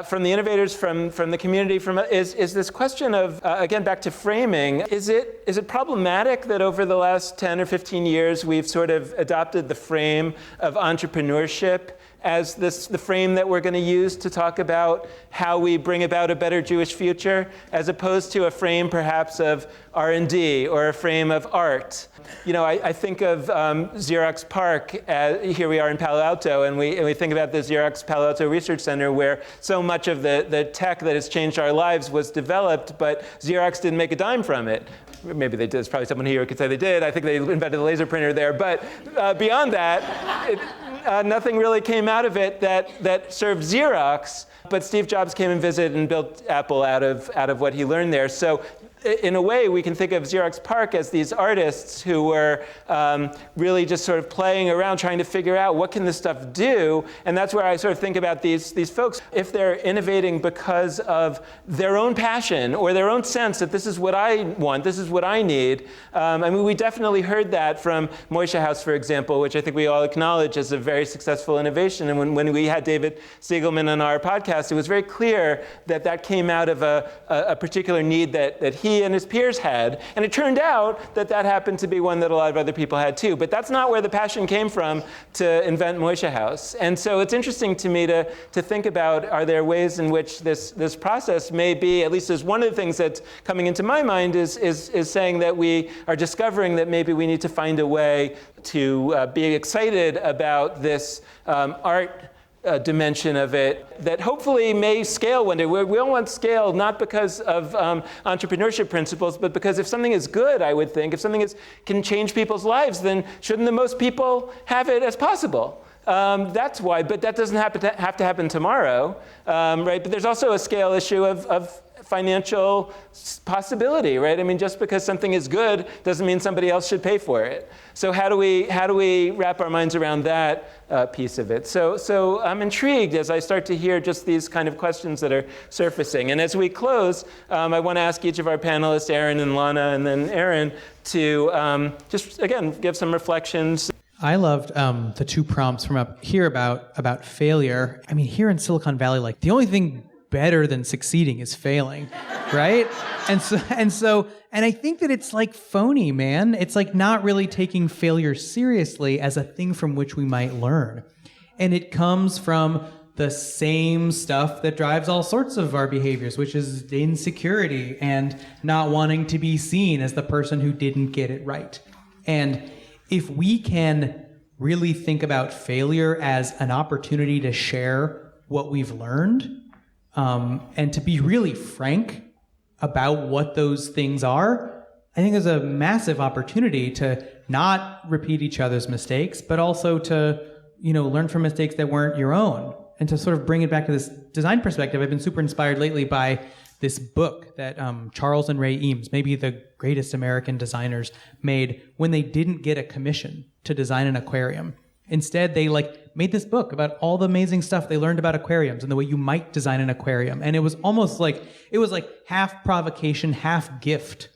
Speaker 1: from the innovators, from the community, is this question of, again, back to framing. Is it problematic that over the last 10 or 15 years we've sort of adopted the frame of entrepreneurship as the frame that we're going to use to talk about how we bring about a better Jewish future, as opposed to a frame perhaps of R&D or a frame of art? You know, I think of Xerox PARC. Here we are in Palo Alto, and we think about the Xerox Palo Alto Research Center, where so much of the tech that has changed our lives was developed, but Xerox didn't make a dime from it. Maybe they did. There's probably someone here who could say they did. I think they invented the laser printer there. But beyond that, nothing really came out of it that served Xerox. But Steve Jobs came and visited and built Apple out of what he learned there. So in a way, we can think of Xerox PARC as these artists who were really just sort of playing around, trying to figure out what can this stuff do. And that's where I sort of think about these folks. If they're innovating because of their own passion or their own sense that this is what I want, this is what I need. I mean, we definitely heard that from Moishe House, for example, which I think we all acknowledge as a very successful innovation. And when we had David Siegelman on our podcast, it was very clear that came out of a particular need that he and his peers had. And it turned out that happened to be one that a lot of other people had too. But that's not where the passion came from to invent Moishe House. And so it's interesting to me to think about, are there ways in which this process may be, at least as one of the things that's coming into my mind is saying that we are discovering that maybe we need to find a way to be excited about this art dimension of it that hopefully may scale one day. We all want scale, not because of entrepreneurship principles, but because if something is good, I would think, if something can change people's lives, then shouldn't the most people have it as possible? That's why, but that doesn't have to happen tomorrow, right? But there's also a scale issue of financial possibility, right? I mean, just because something is good doesn't mean somebody else should pay for it. So how do we wrap our minds around that piece of it? So I'm intrigued as I start to hear just these kind of questions that are surfacing. And as we close, I want to ask each of our panelists, Aaron and Lana, and then Aaron, to just again give some reflections.
Speaker 3: I loved the two prompts from up here about failure. I mean, here in Silicon Valley, like the only thing better than succeeding is failing, right? And I think that it's like phony, man. It's like not really taking failure seriously as a thing from which we might learn. And it comes from the same stuff that drives all sorts of our behaviors, which is insecurity and not wanting to be seen as the person who didn't get it right. And if we can really think about failure as an opportunity to share what we've learned, and to be really frank about what those things are, I think there's a massive opportunity to not repeat each other's mistakes, but also to, learn from mistakes that weren't your own, and to sort of bring it back to this design perspective. I've been super inspired lately by this book that Charles and Ray Eames, maybe the greatest American designers, made when they didn't get a commission to design an aquarium. Instead, they made this book about all the amazing stuff they learned about aquariums and the way you might design an aquarium. And it was almost like half provocation, half gift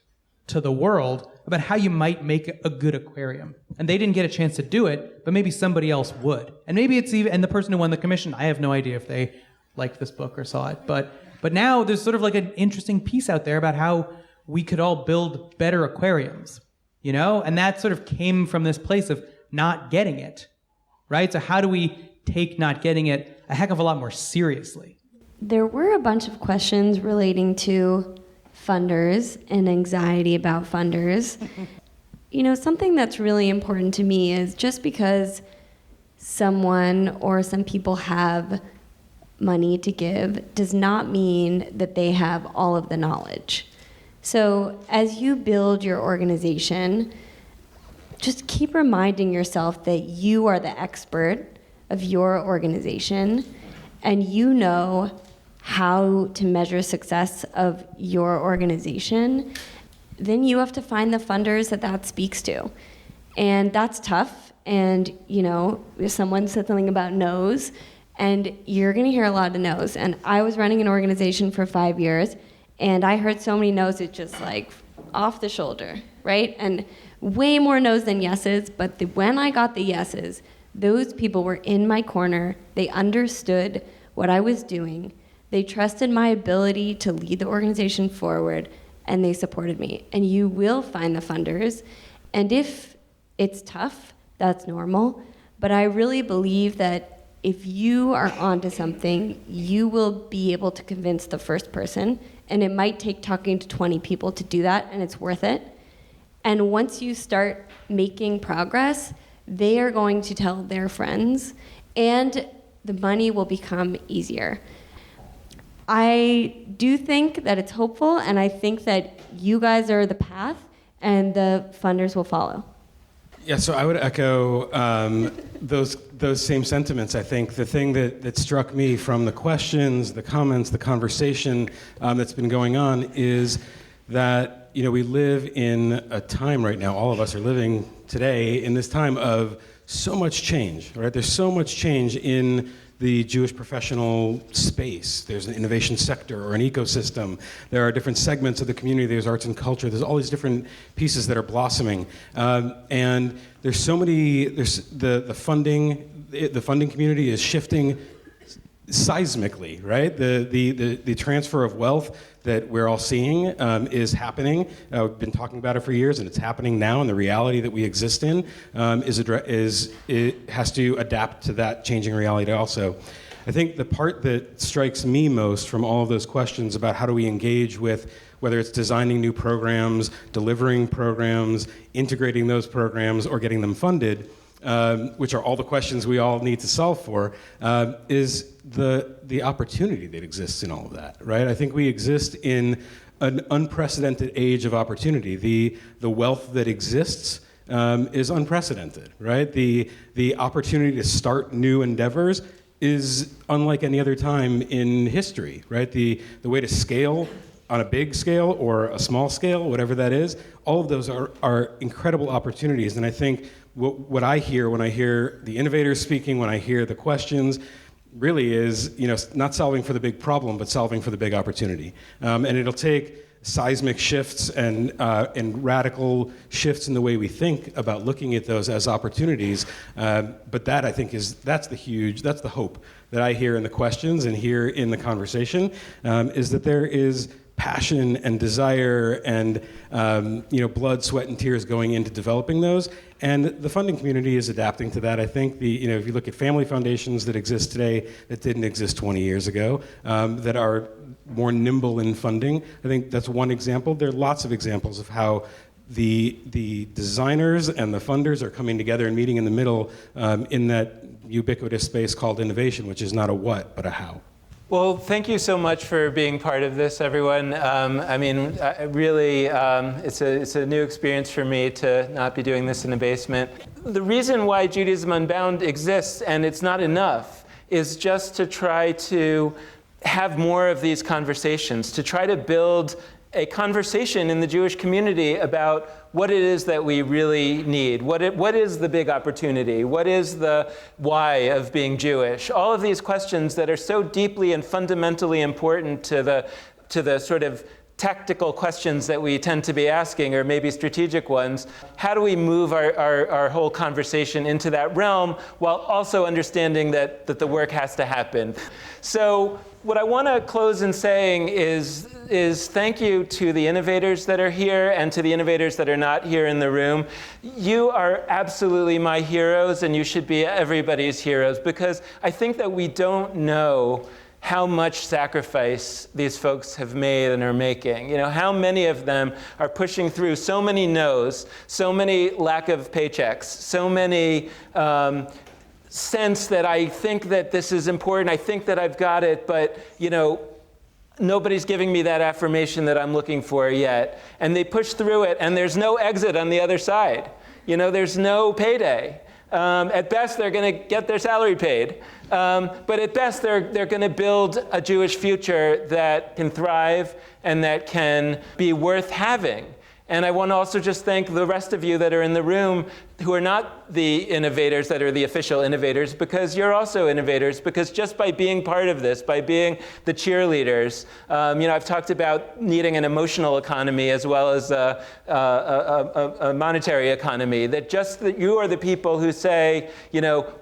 Speaker 3: to the world about how you might make a good aquarium. And they didn't get a chance to do it, but maybe somebody else would. And maybe it's even, and the person who won the commission, I have no idea if they liked this book or saw it. But now there's sort of like an interesting piece out there about how we could all build better aquariums, And that sort of came from this place of not getting it. Right? So how do we take not getting it a heck of a lot more seriously?
Speaker 4: There were a bunch of questions relating to funders and anxiety about funders. Something that's really important to me is just because someone or some people have money to give does not mean that they have all of the knowledge. So as you build your organization, just keep reminding yourself that you are the expert of your organization and you know how to measure success of your organization, then you have to find the funders that speaks to. And that's tough. And, if someone said something about no's, and you're going to hear a lot of no's. And I was running an organization for 5 years, and I heard so many no's, it's just like off the shoulder, right? And way more no's than yeses. But when I got the yeses, those people were in my corner. They understood what I was doing. They trusted my ability to lead the organization forward, and they supported me. And you will find the funders. And if it's tough, that's normal. But I really believe that if you are onto something, you will be able to convince the first person. And it might take talking to 20 people to do that, and it's worth it. And once you start making progress, they are going to tell their friends, and the money will become easier. I do think that it's hopeful, and I think that you guys are the path, and the funders will follow.
Speaker 2: Yeah, so I would echo those same sentiments. I think the thing that struck me from the questions, the comments, the conversation that's been going on is that we live in a time right now, all of us are living today in this time of so much change, right? There's so much change in the Jewish professional space. There's an innovation sector or an ecosystem. There are different segments of the community. There's arts and culture. There's all these different pieces that are blossoming. And there's so many, the funding community is shifting seismically, right? The transfer of wealth that we're all seeing is happening. We've been talking about it for years, and it's happening now. And the reality that we exist in it has to adapt to that changing reality also. I think the part that strikes me most from all of those questions about how do we engage with whether it's designing new programs, delivering programs, integrating those programs, or getting them funded, which are all the questions we all need to solve for, is the opportunity that exists in all of that, right? I think we exist in an unprecedented age of opportunity. The wealth that exists is unprecedented, right? The opportunity to start new endeavors is unlike any other time in history, right? The way to scale on a big scale or a small scale, whatever that is, all of those are incredible opportunities. And I think what I hear when I hear the innovators speaking, when I hear the questions, really is not solving for the big problem, but solving for the big opportunity. And it'll take seismic shifts and radical shifts in the way we think about looking at those as opportunities. But that, I think, that's the hope that I hear in the questions and hear in the conversation, is that there is passion and desire and blood, sweat, and tears going into developing those, and the funding community is adapting to that. I think if you look at family foundations that exist today that didn't exist 20 years ago, that are more nimble in funding, I think that's one example. There are lots of examples of how the designers and the funders are coming together and meeting in the middle in that ubiquitous space called innovation, which is not a what, but a how.
Speaker 1: Well, thank you so much for being part of this, everyone. Really, it's a new experience for me to not be doing this in a basement. The reason why Judaism Unbound exists, and it's not enough, is just to try to have more of these conversations, to try to build a conversation in the Jewish community about what it is that we really need. What is the big opportunity? What is the why of being Jewish? All of these questions that are so deeply and fundamentally important to the sort of tactical questions that we tend to be asking, or maybe strategic ones. How do we move our whole conversation into that realm while also understanding that the work has to happen? So what I want to close in saying is thank you to the innovators that are here and to the innovators that are not here in the room. You are absolutely my heroes, and you should be everybody's heroes, because I think that we don't know how much sacrifice these folks have made and are making. How many of them are pushing through so many no's, so many lack of paychecks, so many sense that I think that this is important, I think that I've got it, but nobody's giving me that affirmation that I'm looking for yet. And they push through it, and there's no exit on the other side. There's no payday. At best, they're going to get their salary paid. But at best, they're going to build a Jewish future that can thrive and that can be worth having. And I want to also just thank the rest of you that are in the room who are not the innovators that are the official innovators, because you're also innovators, because just by being part of this, by being the cheerleaders, I've talked about needing an emotional economy as well as a monetary economy, that you are the people who say,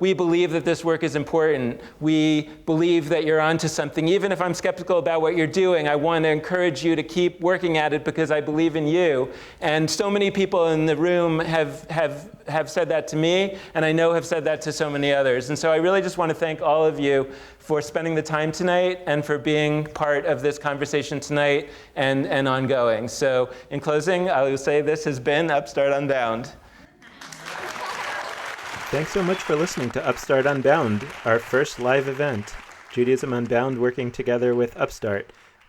Speaker 1: we believe that this work is important. We believe that you're onto something. Even if I'm skeptical about what you're doing, I want to encourage you to keep working at it because I believe in you. And so many people in the room have said that to me, and I know have said that to so many others. And so I really just want to thank all of you for spending the time tonight and for being part of this conversation tonight and ongoing. So in closing, I will say this has been UpStart Unbound. Thanks so much for listening to UpStart Unbound, our first live event, Judaism Unbound working together with UpStart.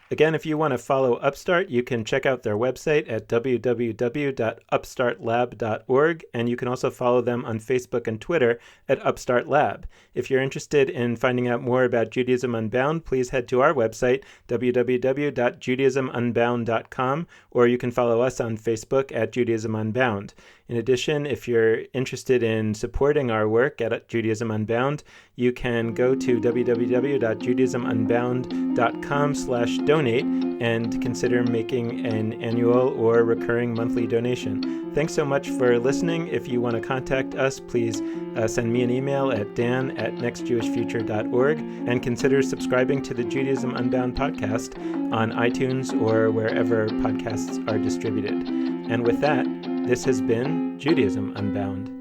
Speaker 1: Again, if you want to follow UpStart, you can check out their website at www.upstartlab.org, and you can also follow them on Facebook and Twitter at UpStart Lab. If you're interested in finding out more about Judaism Unbound, please head to our website, www.judaismunbound.com, or you can follow us on Facebook at Judaism Unbound. In addition, if you're interested in supporting our work at Judaism Unbound, you can go to www.judaismunbound.com/donate and consider making an annual or recurring monthly donation. Thanks so much for listening. If you want to contact us, please send me an email at dan@nextjewishfuture.org, and consider subscribing to the Judaism Unbound podcast on iTunes or wherever podcasts are distributed. And with that, this has been Judaism Unbound.